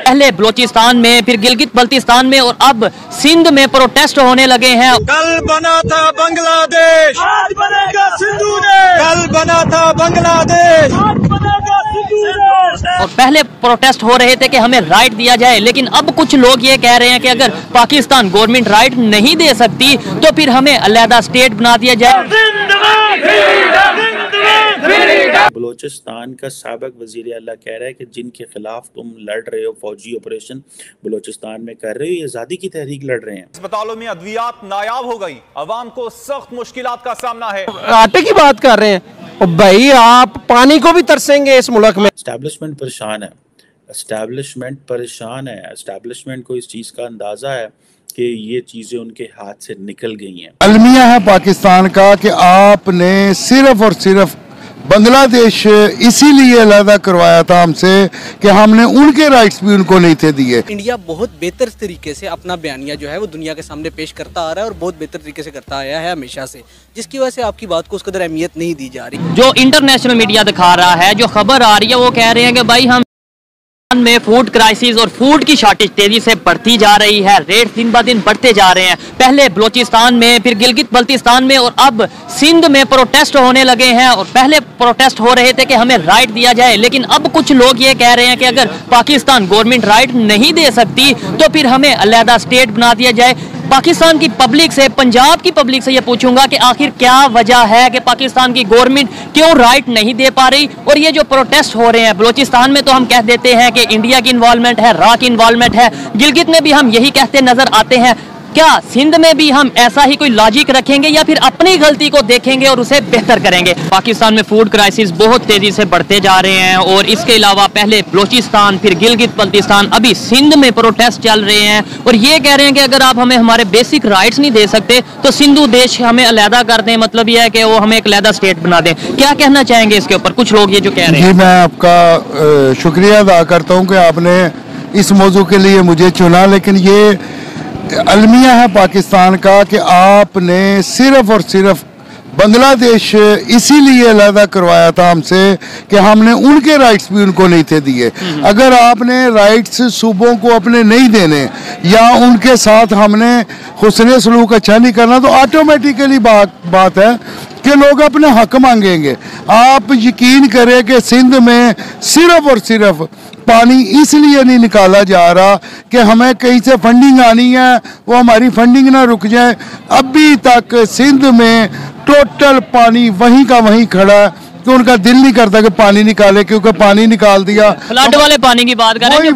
पहले बलोचिस्तान में, फिर गिलगित बल्तिस्तान में और अब सिंध में प्रोटेस्ट होने लगे हैं। कल बना था बांग्लादेश, आज बनेगा सिंधु देश। कल बना था बांग्लादेश, आज बनेगा सिंधु देश। और पहले प्रोटेस्ट हो रहे थे कि हमें राइट दिया जाए, लेकिन अब कुछ लोग ये कह रहे हैं कि अगर पाकिस्तान गवर्नमेंट राइट नहीं दे सकती तो फिर हमें अलहदा स्टेट बना दिया जाए। बलोचिस्तान का साबिक वज़ीर आला कह रहा है कि जिनके खिलाफ तुम लड़ रहे हो, फौजी ऑपरेशन बलोचिस्तान में कर रहे हो, ये आज़ादी की तहरीक लड़ रहे हैं। अस्पतालों में अद्वियात नायाब हो गई, अवाम को सख्त मुश्किलात का सामना है। आटे की बात कर रहे हैं और भाई आप पानी को भी तरसेंगे इस मुल्क में। एस्टैब्लिशमेंट परेशान है, एस्टैब्लिशमेंट परेशान है। एस्टैब्लिशमेंट को इस चीज़ का अंदाज़ा है कि ये चीज़ें उनके हाथ से निकल गई हैं। अलमिया है पाकिस्तान का कि आपने सिर्फ और सिर्फ बांग्लादेश इसीलिए अलहदा करवाया था हमसे कि हमने उनके राइट्स भी उनको नहीं थे दिए। इंडिया बहुत बेहतर तरीके से अपना बयानिया जो है वो दुनिया के सामने पेश करता आ रहा है और बहुत बेहतर तरीके से करता आया है हमेशा से, जिसकी वजह से आपकी बात को उस कदर अहमियत नहीं दी जा रही। जो इंटरनेशनल मीडिया दिखा रहा है, जो खबर आ रही है, वो कह रहे हैं कि भाई हम में फूड क्राइसिस और फूड की शॉर्टेज तेजी से बढ़ती जा रही है, रेट दिन ब दिन बढ़ते जा रहे हैं। पहले बलोचिस्तान में, फिर गिलगित बल्तिस्तान में और अब सिंध में प्रोटेस्ट होने लगे हैं। और पहले प्रोटेस्ट हो रहे थे कि हमें राइट दिया जाए, लेकिन अब कुछ लोग ये कह रहे हैं कि अगर पाकिस्तान गवर्नमेंट राइट नहीं दे सकती तो फिर हमें अलहदा स्टेट बना दिया जाए। पाकिस्तान की पब्लिक से, पंजाब की पब्लिक से ये पूछूंगा कि आखिर क्या वजह है कि पाकिस्तान की गवर्नमेंट क्यों राइट नहीं दे पा रही। और ये जो प्रोटेस्ट हो रहे हैं बलोचिस्तान में, तो हम कह देते हैं कि इंडिया की इन्वॉल्वमेंट है, रा की इन्वॉल्वमेंट है, गिलगित में भी हम यही कहते नजर आते हैं। क्या सिंध में भी हम ऐसा ही कोई लॉजिक रखेंगे या फिर अपनी गलती को देखेंगे और उसे बेहतर करेंगे? पाकिस्तान में फूड क्राइसिस बहुत तेजी से बढ़ते जा रहे हैं और इसके अलावा पहले बलोचिस्तान, फिर गिलगित बल्तिस्तान, अभी सिंध में प्रोटेस्ट चल रहे हैं और ये कह रहे हैं कि अगर आप हमें हमारे बेसिक राइट्स नहीं दे सकते तो सिंधु देश हमें अलहदा कर दें, मतलब यह है कि वो हमें एक अलहदा स्टेट बना दें। क्या कहना चाहेंगे इसके ऊपर? कुछ लोग ये जो कह रहे हैं। जी, मैं आपका शुक्रिया अदा करता हूँ कि आपने इस मौजू के लिए मुझे चुना, लेकिन ये अलमिया है पाकिस्तान का कि आपने सिर्फ और सिर्फ बांग्लादेश इसीलिए अलहदा करवाया था हमसे कि हमने उनके राइट्स भी उनको नहीं थे दिए। अगर आपने राइट्स सूबों को अपने नहीं देने या उनके साथ हमने हुस्न सलूक अच्छा नहीं करना तो ऑटोमेटिकली बात है कि लोग अपने हक मांगेंगे। आप यकीन करें कि सिंध में सिर्फ और सिर्फ पानी इसलिए नहीं निकाला जा रहा कि हमें कहीं से फंडिंग आनी है, वो हमारी फंडिंग ना रुक जाए। अभी तक सिंध में टोटल पानी वहीं का वहीं खड़ा है कि उनका दिल नहीं करता कि पानी निकाले, क्योंकि पानी निकाल दिया। फ्लड वाले पानी की बात कर रहे हैं।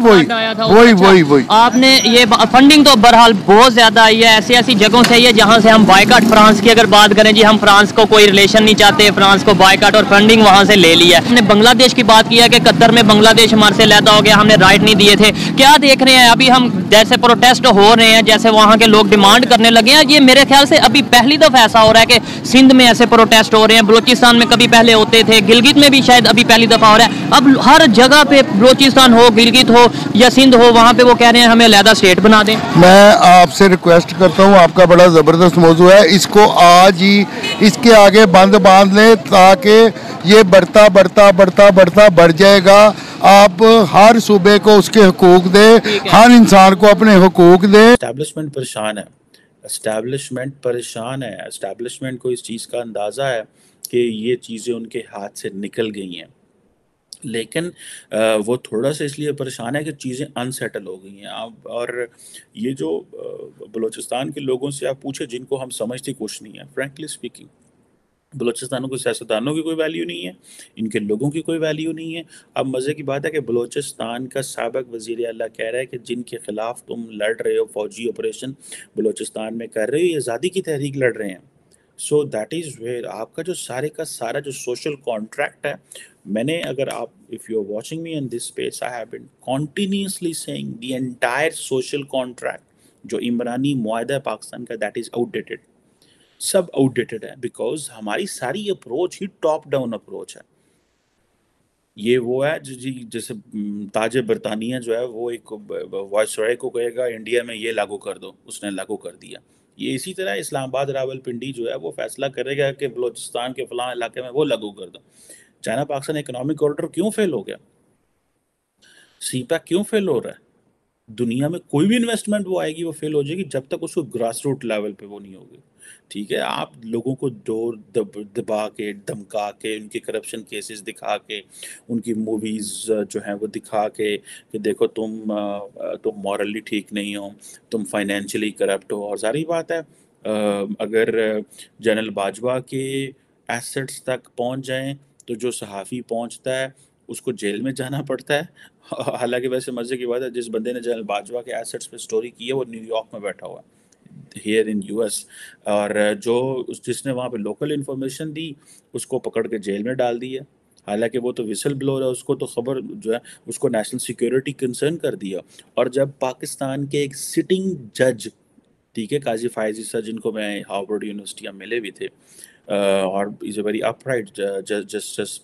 वही आपने ये फंडिंग तो बहरहाल बहुत ज्यादा आई है, ऐसी ऐसी जगहों से आई है जहां से हम बायकॉट, फ्रांस की अगर बात करें जी, हम फ्रांस को कोई रिलेशन नहीं चाहते, फ्रांस को बायकॉट और फंडिंग वहां से ले लिया है। हमने बांग्लादेश की बात की है कि कतर में बांग्लादेश हमारे से अलहदा हो गया, हमने राइट नहीं दिए थे। क्या देख रहे हैं अभी हम जैसे प्रोटेस्ट हो रहे हैं, जैसे वहाँ के लोग डिमांड करने लगे हैं, ये मेरे ख्याल से अभी पहली दफा ऐसा हो रहा है कि सिंध में ऐसे प्रोटेस्ट हो रहे हैं। बलोचिस्तान में कभी पहले होते थे, गिलगित में भी शायद अभी पहली दफा हो रहा है। अब हर जगह पे बलोचिस्तान हो, गिलगित हो या सिंध हो, वहाँ पे वो कह रहे हैं हमें अलहदा स्टेट बना दें। मैं आपसे रिक्वेस्ट करता हूँ, आपका बड़ा ज़बरदस्त मौजू है, इसको आज ही इसके आगे बंद बांध लें ताकि ये बढ़ जाएगा। आप हर सूबे को उसके हुकूक दे, हर इंसान को अपने हुकूक दे। एस्टैब्लिशमेंट परेशान है, एस्टैब्लिशमेंट परेशान है। एस्टैब्लिशमेंट को इस चीज़ का अंदाज़ा है कि ये चीज़ें उनके हाथ से निकल गई हैं, लेकिन वो थोड़ा सा इसलिए परेशान है कि चीज़ें अनसेटल हो गई हैं। अब और ये जो बलूचिस्तान के लोगों से आप पूछे, जिनको हम समझते कुछ नहीं है, फ्रैंकली स्पीकिंग, बलूचिस्तानों को सियासतदानों की कोई वैल्यू नहीं है, इनके लोगों की कोई वैल्यू नहीं है। अब मज़े की बात है कि बलूचिस्तान का साबिक वज़ीर आला कह रहा है कि जिनके खिलाफ तुम लड़ रहे हो, फौजी ऑपरेशन बलूचिस्तान में कर रहे हो, ये आज़ादी की तहरीक लड़ रहे हैं। सो दैट इज़ वेयर आपका जो सारे का सारा जो सोशल कॉन्ट्रैक्ट है, मैंने अगर आप if you are watching me in this space, I have been continuously saying the entire social contract जो इमरानी मुआहदा है पाकिस्तान का, दैट इज़ आउटडेटेड, सब आउटडेटेड है। बिकॉज हमारी सारी अप्रोच ही टॉप डाउन अप्रोच है। ये वो है जी, जैसे ताज बरतानिया जो है वो एक वायसराय को कहेगा इंडिया में ये लागू कर दो, उसने लागू कर दिया। یہ اسی طرح اسلام آباد راولپنڈی جو ہے وہ فیصلہ کرے گا کہ بلوچستان کے فلاں علاقے میں وہ لاگو کر دو. چائنا پاکستان اکنامک کوریڈور کیوں فیل ہو گیا؟ سی پیک کیوں فیل ہو رہا ہے؟ دنیا میں کوئی بھی انویسٹمنٹ وہ آئے گی وہ فیل ہو جائے گی جب تک اس کو گراس روٹ لیول پہ وہ نہیں ہوگی. ٹھیک ہے، آپ لوگوں کو ڈور دبا کے دھمکا کے ان کے کرپشن کیسز دکھا کے ان کی موویز جو ہیں وہ دکھا کے کہ دیکھو تم مورلی ٹھیک نہیں ہو، تم فائنینشلی کرپٹ ہو. اور ظاہری بات ہے اگر جنرل باجوہ کے ایسٹس تک پہنچ جائیں تو جو صحافی پہنچتا ہے اس کو جیل میں جانا پڑتا ہے. حالانکہ ویسے مزے کی بات ہے جس بندے نے جنرل باجوہ کے ایسٹس پہ سٹوری کی ہے وہ نیو یارک میں بیٹھا ہوا ہے، ہیئر ان یو ایس. اور جس نے وہاں پہ لوکل انفارمیشن دی اس کو پکڑ کے جیل میں ڈال دی ہے. حالانکہ وہ تو وسل بلور ہے، اس کو تو خبر جو ہے اس کو نیشنل سیکیورٹی کنسرن کر دیا. اور جب پاکستان کے ایک سٹنگ جج، ٹھیک ہے، قاضی فائز عیسیٰ جن کو میں ہارورڈ یونیورسٹی میں ملے بھی تھے، اور as a very upright justice,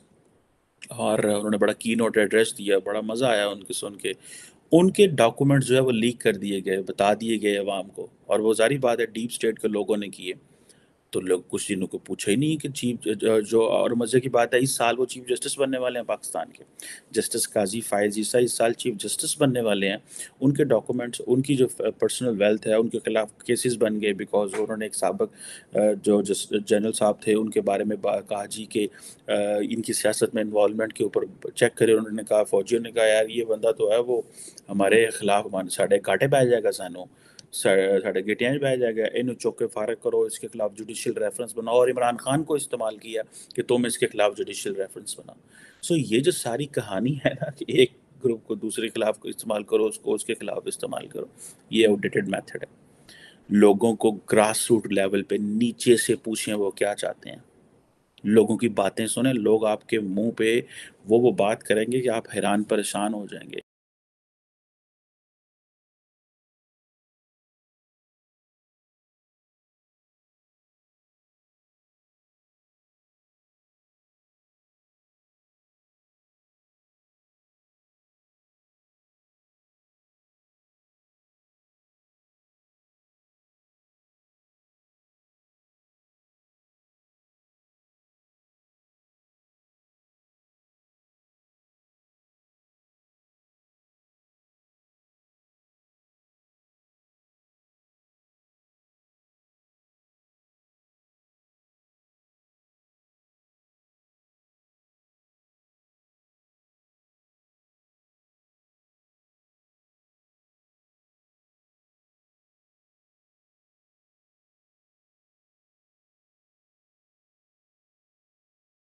اور انہوں نے بڑا کی نوٹ ایڈریس دیا، بڑا مزہ آیا ان کے سن کے. ان کے ڈاکومنٹس جو ہے وہ لیک کر دیے گئے، بتا دیے گئے عوام کو، اور وہ ظاہری بات ہے ڈیپ اسٹیٹ کے لوگوں نے کیے. تو لوگ کچھ دنوں کو پوچھا ہی نہیں کہ چیف جو، اور مزے کی بات ہے اس سال وہ چیف جسٹس بننے والے ہیں پاکستان کے. جسٹس قاضی فائز عیسیٰ اس سال چیف جسٹس بننے والے ہیں. ان کے ڈاکومنٹس، ان کی جو پرسنل ویلتھ ہے ان کے خلاف کیسز بن گئے بیکاز انہوں نے ایک سابق جو جنرل صاحب تھے ان کے بارے میں کہا جی کہ ان کی سیاست میں انوالومنٹ کے اوپر چیک کرے. انہوں نے کہا، فوجیوں نے کہا یار یہ بندہ تو ہے وہ ہمارے خلاف ساڑھے کاٹے پہ جائے گا، سانوں ساڑھے گٹیاں بہ جائے گا، انہوں چوک کے فارغ کرو، اس کے خلاف جوڈیشل ریفرنس بناؤ. اور عمران خان کو استعمال کیا کہ تم اس کے خلاف جوڈیشل ریفرنس بناؤ. سو یہ جو ساری کہانی ہے نا کہ ایک گروپ کو دوسرے کے خلاف استعمال کرو، اس کو اس کے خلاف استعمال کرو، یہ آؤٹ ڈیٹڈ میتھڈ ہے. لوگوں کو گراس روٹ لیول پہ نیچے سے پوچھیں وہ کیا چاہتے ہیں، لوگوں کی باتیں سنیں. لوگ آپ کے منہ پہ وہ بات کریں گے کہ آپ حیران پریشان ہو جائیں گے.